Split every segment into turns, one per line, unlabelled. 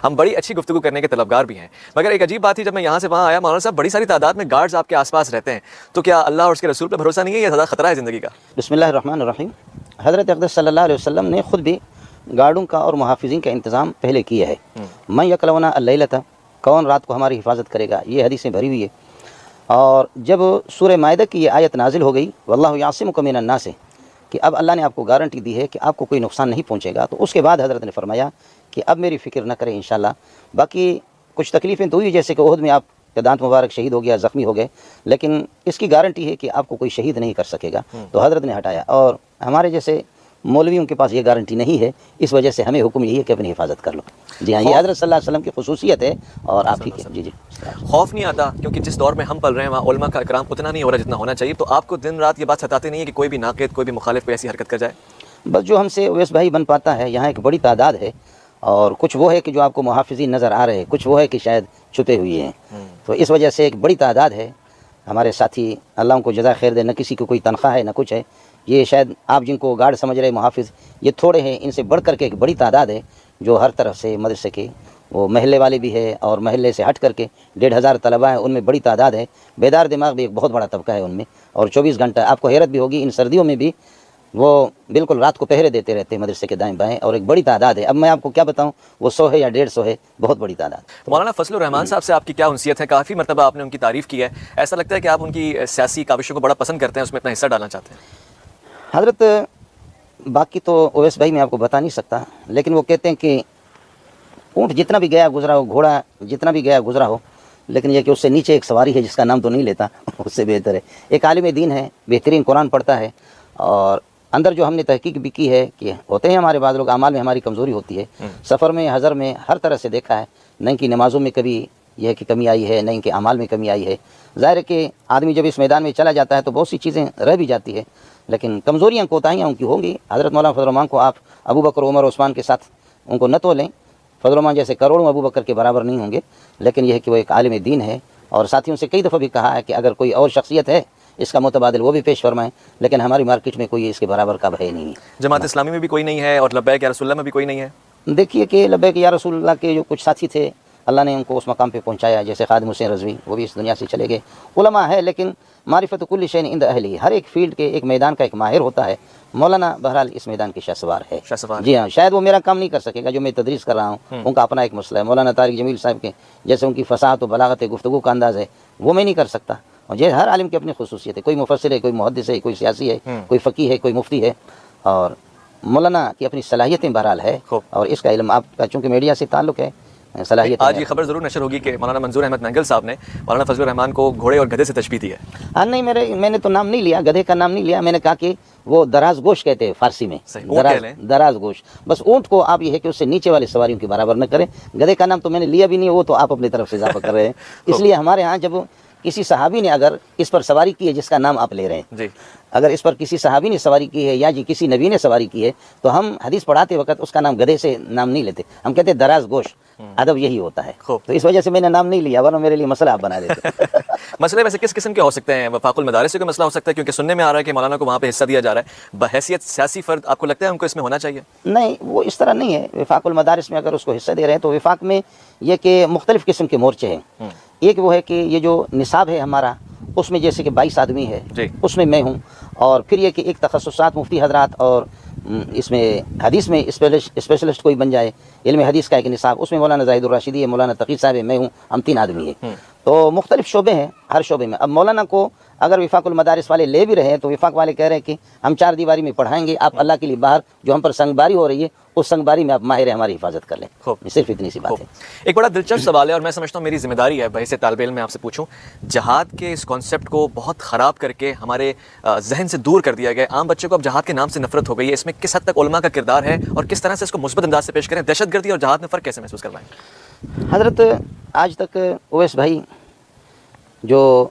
ہم بڑی اچھی گفتگو کرنے کے طلبگار بھی ہیں، مگر ایک عجیب بات تھی جب میں یہاں سے وہاں آیا، مولانا صاحب بڑی ساری تعداد میں گارڈز آپ کے آس پاس رہتے ہیں، تو کیا اللہ اور اس کے رسول پہ بھروسہ نہیں ہے، یہ زیادہ خطرہ ہے زندگی کا؟
بسم اللہ الرحمن الرحیم۔ حضرت اقدس صلی اللہ علیہ وسلم نے خود بھی گارڈوں کا اور محافظین کا انتظام پہلے کیا ہے۔ من یکلونا اللیلۃ، کون رات کو ہماری حفاظت کرے گا، یہ حدیثیں بھری ہوئی ہے۔ اور جب سورہ مائدہ کی یہ آیت نازل ہو گئی، واللہ یعصمک من الناس، کہ اب اللہ نے آپ کو گارنٹی دی ہے کہ آپ کو کوئی نقصان نہیں پہنچے گا، تو اس کے بعد حضرت نے فرمایا کہ اب میری فکر نہ کریں انشاءاللہ۔ باقی کچھ تکلیفیں تو ہوئی، جیسے کہ احد میں آپ کا دانت مبارک شہید ہو گیا، زخمی ہو گئے، لیکن اس کی گارنٹی ہے کہ آپ کو کوئی شہید نہیں کر سکے گا، تو حضرت نے ہٹایا۔ اور ہمارے جیسے مولویوں کے پاس یہ گارنٹی نہیں ہے، اس وجہ سے ہمیں حکم یہی ہے کہ اپنی حفاظت کر لو۔ جی ہاں، یہ حضرت صلی اللہ علیہ وسلم کی خصوصیت ہے اور آپ ہی کی۔ جی
خوف نہیں آتا کیونکہ جس دور میں ہم پل رہے ہیں وہاں علماء کا اکرام اتنا نہیں ہو رہا جتنا ہونا چاہیے، تو آپ کو دن رات یہ بات ستاتے نہیں ہے کہ کوئی بھی ناقد، کوئی بھی مخالف کوئی ایسی حرکت کر جائے؟
بس جو ہم سے اویس بھائی بن پاتا ہے، یہاں ایک بڑی تعداد ہے، اور کچھ وہ ہے کہ جو آپ کو محافظین نظر آ رہے ہیں، کچھ وہ ہے کہ شاید چھپے ہوئے ہیں، تو اس وجہ سے ایک بڑی تعداد ہے ہمارے ساتھی، اللہ ان کو جزا خیر دے، نہ کسی کو کوئی تنخواہ ہے نہ کچھ ہے۔ یہ شاید آپ جن کو گارڈ سمجھ رہے محافظ، یہ تھوڑے ہیں، ان سے بڑھ کر کے ایک بڑی تعداد ہے جو ہر طرف سے مدرسے کے، وہ محلے والے بھی ہے اور محلے سے ہٹ کر کے 1500 طلباء ہیں، ان میں بڑی تعداد ہے۔ بیدار دماغ بھی ایک بہت بڑا طبقہ ہے ان میں، اور 24 گھنٹہ آپ کو حیرت بھی ہوگی، ان سردیوں میں بھی وہ بالکل رات کو پہرے دیتے رہتے ہیں مدرسے کے دائیں بائیں، اور ایک بڑی تعداد ہے۔ اب میں آپ کو کیا بتاؤں، وہ 100 ہے یا 150 ہے، بہت بڑی تعداد۔
مولانا فضل الرحمان صاحب سے آپ کی کیا انسیت ہے؟ کافی مرتبہ آپ نے ان کی تعریف کی ہے، ایسا لگتا ہے کہ آپ ان کی سیاسی کاوشوں کو بڑا پسند کرتے ہیں، اس میں اپنا حصہ ڈالنا چاہتے ہیں۔
حضرت باقی تو اویس بھائی میں آپ کو بتا نہیں سکتا، لیکن وہ کہتے ہیں کہ اونٹ جتنا بھی گیا گزرا ہو، گھوڑا جتنا بھی گیا گزرا ہو، لیکن یہ کہ اس سے نیچے ایک سواری ہے جس کا نام تو نہیں لیتا، اس سے بہتر ہے۔ ایک عالم دین ہے، بہترین قرآن پڑھتا ہے، اور اندر جو ہم نے تحقیق بھی کی ہے کہ ہوتے ہیں ہمارے بعض لوگ اعمال میں ہماری کمزوری ہوتی ہے، سفر میں حضر میں ہر طرح سے دیکھا ہے، نہ کہ نمازوں میں کبھی یہ کہ کمی آئی ہے، نہ کہ اعمال میں کمی آئی ہے۔ ظاہر ہے کہ آدمی جب اس میدان میں چلا جاتا ہے تو بہت سی چیزیں رہ بھی جاتی ہے، لیکن کمزوریاں کوتاہیاں ان کی ہوں گی۔ حضرت مولانا فضل الرحمان کو آپ ابو بکر عمر عثمان کے ساتھ ان کو نہ تولیں، فضل الرحمان جیسے کروڑوں ابو بکر کے برابر نہیں ہوں گے، لیکن یہ ہے کہ وہ ایک عالم دین ہے، اور ساتھیوں سے کئی دفعہ بھی کہا ہے کہ اگر کوئی اور شخصیت ہے اس کا متبادل وہ بھی پیش فرمائیں، لیکن ہماری مارکیٹ میں کوئی اس کے برابر کا ہے نہیں ہے۔
جماعت اسلامی میں بھی کوئی نہیں ہے، اور لبیک یا رسول اللہ میں بھی کوئی نہیں ہے؟
دیکھیے کہ لبیک یا رسول اللہ کے جو کچھ ساتھی تھے، اللہ نے ان کو اس مقام پہ پہنچایا، جیسے خادم حسین رضوی، وہ بھی اس دنیا سے چلے گئے۔ علماء ہے، لیکن معرفت کل شیء عند اہلہ، ہر ایک فیلڈ کے ایک میدان کا ایک ماہر ہوتا ہے۔ مولانا بہرحال اس میدان کے شہسوار ہے۔ جی ہاں، شاید وہ میرا کام نہیں کر سکے گا جو میں تدریس کر رہا ہوں، ان کا اپنا ایک مسئلہ ہے۔ مولانا طارق جمیل صاحب کے جیسے ان کی فصاحت و بلاغت گفتگو کا انداز ہے، وہ میں نہیں کر سکتا، اور یہ ہر عالم کی اپنی خصوصیت ہے، کوئی مفسر ہے، کوئی محدث ہے، کوئی سیاسی ہے، کوئی فقیہ ہے، کوئی مفتی ہے، اور مولانا کی اپنی صلاحیتیں بہرحال ہے، اور اس کا علم آپ کا چونکہ میڈیا سے تعلق ہے، صلاحیت۔
آج یہ خبر ضرور نشر ہوگی کہ مولانا منظور احمد مینگل صاحب نے مولانا فضل الرحمان کو گھوڑے اور گدھے سے تشبیہ دی ہے۔
ہاں نہیں، میں نے تو نام نہیں لیا، گدھے کا نام نہیں لیا، میں نے کہا کہ وہ دراز گوش کہتے ہیں فارسی میں، دراز گوش۔ بس اونٹ کو آپ یہ ہے کہ اس سے نیچے والے سواریوں کی برابر نہ کریں۔ گدھے کا نام تو میں نے لیا بھی نہیں، وہ تو آپ اپنی طرف سے اضافہ کر رہے ہیں۔ اس لیے ہمارے ہاں جب کسی صحابی نے اگر اس پر سواری کی ہے جس کا نام آپ لے رہے ہیں، اگر اس پر کسی صحابی نے سواری کی ہے یا کسی نبی نے سواری کی ہے، تو ہم حدیث پڑھاتے وقت اس کا نام گدھے سے نام نہیں لیتے، ہم کہتے ہیں دراز گوش، ادب یہی ہوتا ہے۔ تو اس وجہ سے میں نے نام نہیں لیا، ورنہ میرے لیے مسئلہ آپ بنا دیتے۔
مسئلے ویسے کس قسم کے ہو سکتے ہیں؟ وفاق المدارس کا مسئلہ ہو سکتا ہے، کیونکہ سننے میں آ رہا ہے کہ مولانا کو وہاں پہ حصہ دیا جا رہا ہے، بحیثیت سیاسی فرد آپ کو لگتا ہے ان کو اس میں ہونا چاہیے؟
نہیں، وہ اس طرح نہیں ہے۔ وفاق المدارس میں اگر اس کو حصہ دے رہے ہیں تو وفاق میں یہ کہ مختلف قسم کے مورچے ہیں۔ ایک وہ ہے کہ یہ جو نصاب ہے ہمارا، اس میں جیسے کہ 22 آدمی ہے، اس میں میں ہوں، اور پھر یہ کہ ایک تخصصات مفتی حضرات، اور اس میں حدیث میں اسپیشلسٹ کوئی بن جائے، علم حدیث کا ایک نصاب، اس میں مولانا زاہد الراشدی ہے، مولانا تقی صاحب ہے، میں ہوں، ہم 3 آدمی ہیں۔ تو مختلف شعبے ہیں، ہر شعبے میں۔ اب مولانا کو اگر وفاق المدارس والے لے بھی رہے ہیں تو وفاق والے کہہ رہے ہیں کہ ہم 4 دیواری میں پڑھائیں گے، آپ اللہ کے لیے باہر جو ہم پر سنگ باری ہو رہی ہے اس سنگ باری میں آپ ماہر ہماری حفاظت کر لیں۔ صرف اتنی سی بات ہے۔
ایک بڑا دلچسپ سوال ہے، اور میں سمجھتا ہوں میری ذمہ داری ہے بحیث طالب علم میں آپ سے پوچھوں، جہاد کے اس کانسیپٹ کو بہت خراب کر کے ہمارے ذہن سے دور کر دیا گیا، عام بچے کو اب جہاد کے نام سے نفرت ہو گئی ہے، اس میں کس حد تک علماء کا کردار ہے اور کس طرح سے اس کو مثبت انداز سے پیش کریں؟ دہشت گردی اور جہاد میں فرق کیسے محسوس کروائیں؟
حضرت آج تک اویس بھائی، جو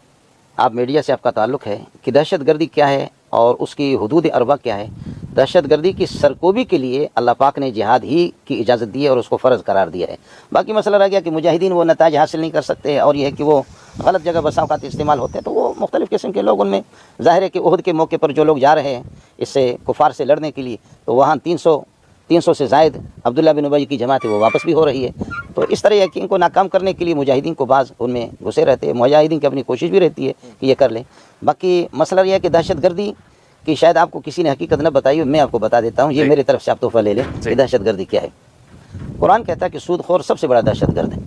آپ میڈیا سے آپ کا تعلق ہے، کہ دہشت گردی کیا ہے اور اس کی حدود اربع کیا ہے، دہشت گردی کی سرکوبی کے لیے اللہ پاک نے جہاد ہی کی اجازت دی ہے اور اس کو فرض قرار دیا ہے۔ باقی مسئلہ رہ گیا کہ مجاہدین وہ نتائج حاصل نہیں کر سکتے، اور یہ ہے کہ وہ غلط جگہ بسا اوقات استعمال ہوتے ہیں، تو وہ مختلف قسم کے لوگ ان میں ظاہر ہے کہ احد کے موقع پر جو لوگ جا رہے ہیں اس سے کفار سے لڑنے کے لیے، تو وہاں 300 300 سے زائد عبداللہ بن ابی کی جماعت ہے وہ واپس بھی ہو رہی ہے. تو اس طرح ہے کہ ان کو ناکام کرنے کے لیے مجاہدین کو بعض ان میں گھسے رہتے ہیں. مجاہدین کی اپنی کوشش بھی رہتی ہے کہ یہ کر لیں. باقی مسئلہ یہ ہے کہ دہشت گردی کی شاید آپ کو کسی نے حقیقت نہ بتائی ہو, میں آپ کو بتا دیتا ہوں. یہ میری طرف سے آپ تحفہ لے لیں کہ دہشت گردی کیا ہے. قرآن کہتا ہے کہ سود خور سب سے بڑا دہشت گرد ہے,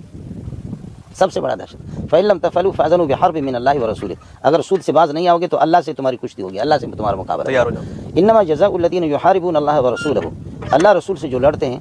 سب سے بڑا دہشت. فَإِن لَمْ تَفْعَلُوا فَأْذَنُوا بِحَرْبٍ مِّنَ اللَّهِ وَرَسُولِهِ. اگر سود سے باز نہیں آؤ گے تو اللہ سے تمہاری کشتی ہوگی, اللہ سے تمہارا مقابلہ
تیار ہو جاؤ.
انما جزاء الذین یحاربون اللہ ورسولہ, اللہ رسول سے جو لڑتے ہیں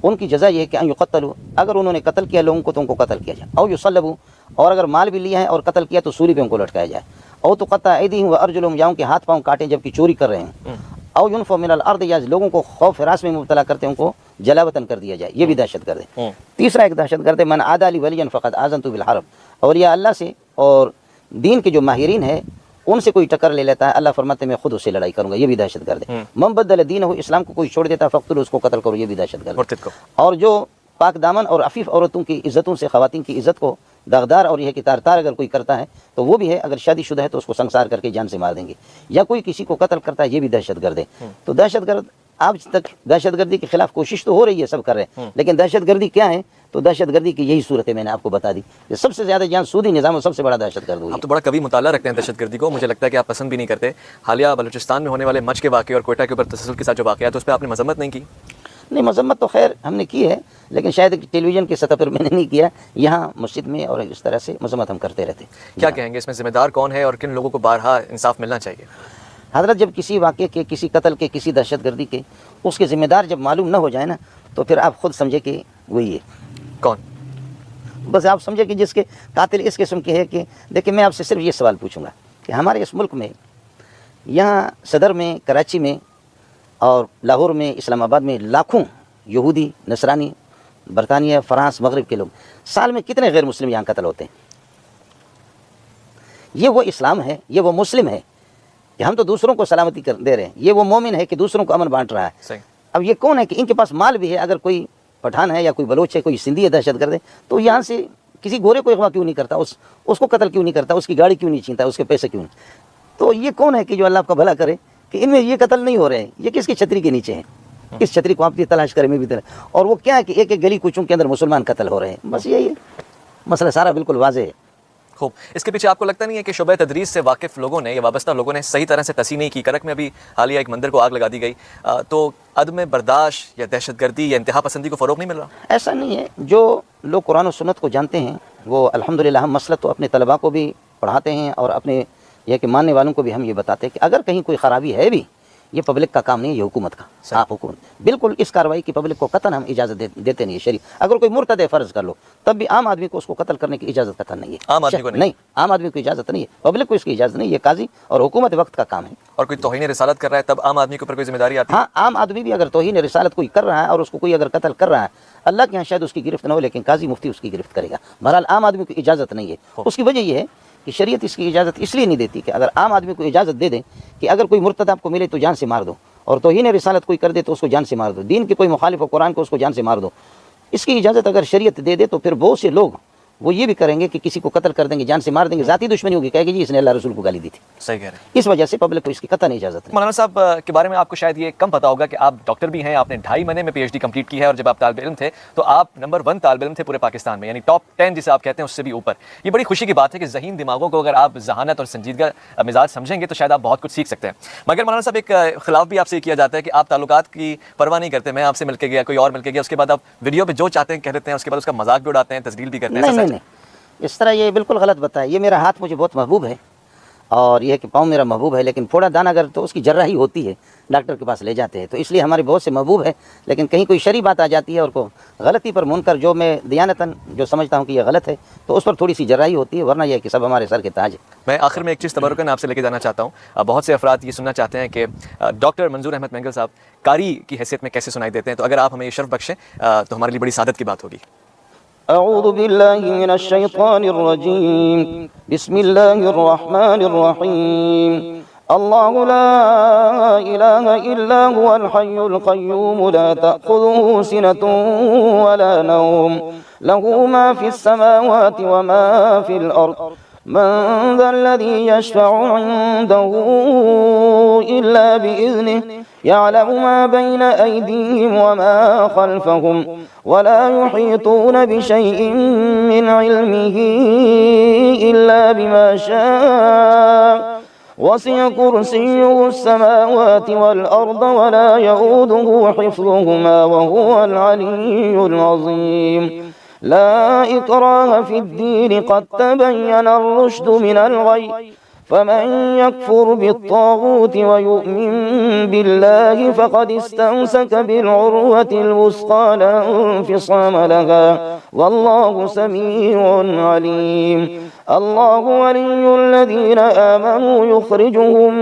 ان کی جزا یہ ہے کہ ان یقتلوا, اگر انہوں نے قتل کیا لوگوں کو تو ان کو قتل کیا جائے, او یصلبوا, اور اگر مال بھی لیا ہے اور قتل کیا تو سولی پہ ان کو لٹکایا جائے, او تقطع ایدیہم وارجلہم, یا ان کے ہاتھ پاؤں کاٹیں جبکہ چوری کر رہے ہیں, او ینفوا من الارض, یا لوگوں کو خوف ہراس میں مبتلا کرتے ہیں ان کو جلا وطن کر دیا جائے. یہ بھی دہشت گرد ہے. تیسرا ایک دہشت گرد ہے من عادى لی ولیا فقد آذنت بالحرب, اولیاء اللہ سے اور دین کے جو ماہرین ہیں ان سے کوئی ٹکر لے لیتا ہے, اللہ فرماتے ہیں میں خود اس سے لڑائی کروں گا. یہ بھی دہشت گرد ہے. من بدل دینہ, اسلام کو کوئی چھوڑ دیتا ہے فقتلوا, اس کو قتل کرو. یہ بھی دہشت گرد ہے. اور جو پاک دامن اور عفیف عورتوں کی عزتوں سے, خواتین کی عزت کو داغدار اور یہ کہ تار تار اگر کوئی کرتا ہے تو وہ بھی ہے. اگر شادی شدہ ہے تو اس کو سنسار کر کے جان سے مار دیں گے. یا کوئی کسی کو قتل کرتا ہے, یہ بھی دہشت گرد ہے. تو دہشت گرد آج تک دہشت گردی کے خلاف کوشش تو ہو رہی ہے, سب کر رہے ہیں, لیکن دہشت گردی کیا ہے؟ تو دہشت گردی کی یہی صورت ہے, میں نے آپ کو بتا دی. سب سے زیادہ جان سودی نظام اور سب سے بڑا دہشت گرد ہوئی.
آپ تو بڑا کبھی مطالعہ رکھتے ہیں دہشت گردی کو, مجھے لگتا ہے کہ آپ پسند بھی نہیں کرتے. حالیہ بلوچستان میں ہونے والے مچ کے واقعے اور کوئٹہ کے اوپر تسلسل کے ساتھ جو واقعات, اس پہ آپ نے مذمت نہیں کی؟
نہیں, مذمت تو خیر ہم نے کی ہے, لیکن شاید ٹیلی ویژن کی سطح پر میں نے نہیں کیا. یہاں مسجد میں اور اس طرح سے مذمت ہم کرتے رہتے.
کیا کہیں گے اس میں ذمہ دار کون ہے اور کن لوگوں کو بارہا انصاف ملنا چاہیے؟
حضرت, جب کسی واقعے کے, کسی قتل کے, کسی دہشت گردی کے اس کے ذمہ دار جب معلوم نہ ہو جائے نا, تو پھر آپ خود سمجھے کہ وہی ہے.
کون؟
بس آپ سمجھے کہ جس کے قاتل اس قسم کے ہے کہ دیکھیں, میں آپ سے صرف یہ سوال پوچھوں گا کہ ہمارے اس ملک میں, یہاں صدر میں, کراچی میں اور لاہور میں, اسلام آباد میں لاکھوں یہودی, نصرانی, برطانیہ, فرانس, مغرب کے لوگ, سال میں کتنے غیر مسلم یہاں قتل ہوتے ہیں؟ یہ وہ اسلام ہے, یہ وہ مسلم ہے کہ ہم تو دوسروں کو سلامتی دے رہے ہیں. یہ وہ مومن ہے کہ دوسروں کو امن بانٹ رہا ہے.
صحیح.
اب یہ کون ہے کہ ان کے پاس مال بھی ہے؟ اگر کوئی پٹھان ہے یا کوئی بلوچ ہے, کوئی سندھی ہے دہشت گرد ہے, تو یہاں سے کسی گورے کو اغوا کیوں نہیں کرتا, اس کو قتل کیوں نہیں کرتا, اس کی گاڑی کیوں نہیں چھینتا, اس کے پیسے کیوں نہیں؟ تو یہ کون ہے کہ جو اللہ آپ کا بھلا کرے کہ ان میں یہ قتل نہیں ہو رہے ہیں؟ یہ کس کی چھتری کے نیچے ہیں؟ اس چھتری کو آپ کی تلاش کریں, میں بھی تلاش. اور وہ کیا ہے کہ ایک ایک گلی کوچوں کے اندر مسلمان قتل ہو رہے ہیں. بس یہی ہے مسئلہ, سارا بالکل واضح ہے.
خوب. اس کے پیچھے آپ کو لگتا نہیں ہے کہ شعبہ تدریس سے واقف لوگوں نے یا وابستہ لوگوں نے صحیح طرح سے تصحیح نہیں کی؟ کرک میں ابھی حالیہ ایک مندر کو آگ لگا دی گئی, تو عدم برداشت یا دہشت گردی یا انتہا پسندی کو فروغ نہیں مل رہا؟
ایسا نہیں ہے. جو لوگ قرآن و سنت کو جانتے ہیں وہ الحمدللہ, ہم مسلک تو اپنے طلباء کو بھی پڑھاتے ہیں اور اپنے یہ کہ ماننے والوں کو بھی ہم یہ بتاتے ہیں کہ اگر کہیں کوئی خرابی ہے بھی, یہ پبلک کا کام نہیں ہے, یہ حکومت کا. آپ حکومت بالکل اس کارروائی کی پبلک کو قطعاً ہم اجازت دیتے نہیں ہے. شریف اگر کوئی مرتد ہے فرض کر لو, تب بھی عام آدمی کو اس کو قتل کرنے کی اجازت قطعاً نہیں ہے.
عام آدمی کو
نہیں, عام آدمی کو اجازت نہیں ہے, پبلک کو اس کی اجازت نہیں. یہ قاضی اور حکومت وقت کا کام ہے.
اور کوئی توہین رسالت کر رہا ہے تب عام آدمی کے اوپر کوئی ذمہ داری آتی ہے؟
ہاں, عام آدمی بھی اگر توہین رسالت کوئی کر رہا ہے اور اس کو کوئی اگر قتل کر رہا ہے, اللہ کے یہاں شاید اس کی گرفت نہ ہو, لیکن قاضی مفتی اس کی گرفت کرے گا. بہرحال عام آدمی کو اجازت نہیں ہے. اس کی وجہ یہ ہے کہ شریعت اس کی اجازت اس لیے نہیں دیتی کہ اگر عام آدمی کو اجازت دے دیں کہ اگر کوئی مرتد آپ کو ملے تو جان سے مار دو, اور توہین رسالت کوئی کر دے تو اس کو جان سے مار دو, دین کے کوئی مخالف ہو قرآن کو اس کو جان سے مار دو, اس کی اجازت اگر شریعت دے دے تو پھر بہت سے لوگ وہ یہ بھی کریں گے کہ کسی کو قتل کر دیں گے, جان سے مار دیں گے, ذاتی دشمنی ہوگی, کہے گی جی اس نے اللہ رسول کو گالی دی تھی.
صحیح کہہ رہے ہیں.
اس وجہ سے پبلک کو اس کی قطعاً اجازت نہیں.
مولانا صاحب کے بارے میں آپ کو شاید یہ کم پتہ ہوگا کہ آپ ڈاکٹر بھی ہیں, آپ نے 2.5 مہینے میں PhD کمپلیٹ کی ہے, اور جب آپ طالب علم تھے تو آپ نمبر 1 طالب علم تھے پورے پاکستان میں, یعنی ٹاپ 10 جسے آپ کہتے ہیں اس سے بھی اوپر. یہ بڑی خوشی کی بات ہے کہ ذہین دماغوں کو اگر آپ ذہانت اور سنجیدگی مزاج سمجھیں گے تو شاید آپ بہت کچھ سیکھ سکتے ہیں. مگر مولانا صاحب ایک خلاف بھی آپ سے کیا جاتا ہے کہ آپ تعلقات کی پرواہ نہیں کرتے. میں آپ سے مل کے گیا, کوئی اور مل کے گیا, اس کے بعد آپ ویڈیو پہ جو چاہتے ہیں کہہ دیتے ہیں, اس کے بعد اس کا مذاق بھی اڑاتے ہیں, تسلیل بھی کرتے ہیں.
نہیں, اس طرح یہ بالکل غلط بتا ہے. یہ میرا ہاتھ مجھے بہت محبوب ہے اور یہ کہ پاؤں میرا محبوب ہے, لیکن پھوڑا دانا اگر تو اس کی جراحی ہوتی ہے, ڈاکٹر کے پاس لے جاتے ہیں, تو اس لیے ہمارے بہت سے محبوب ہے. لیکن کہیں کوئی شرعی بات آ جاتی ہے اور کو غلطی پر منکر جو میں دیانتاً جو سمجھتا ہوں کہ یہ غلط ہے, تو اس پر تھوڑی سی جراحی ہوتی ہے, ورنہ یہ کہ سب ہمارے سر کے تاج ہے.
میں آخر میں ایک چیز تبرکاً آپ سے لے کے جانا چاہتا ہوں. بہت سے افراد یہ سننا چاہتے ہیں کہ ڈاکٹر منظور احمد مینگل صاحب قاری کی حیثیت میں کیسے سنائی دیتے ہیں, تو اگر آپ ہمیں یہ شرف بخشیں تو ہمارے لیے بڑی سعادت کی بات ہوگی.
اعوذ باللہ من الشیطان الرجیم, بسم اللہ الرحمن الرحیم. اللہ لا الہ الا هو الحی القیوم لا تأخذه سنة ولا نوم له ما في السماوات وما في الأرض
من ذا الذي يشفع عنده إلا بإذنه يعلم ما بين أيديهم وما خلفهم ولا يحيطون بشيء من علمه إلا بما شاء وسع كرسيه السماوات والأرض ولا يؤوده حفظهما وهو العلي العظيم. لا إكراه في الدين قد تبين الرشد من الغي فمن يكفر بالطاغوت ويؤمن بالله فقد استمسك بالعروة الوثقى لا انفصام لها والله سميع عليم. الله ولي الذين آمنوا يخرجهم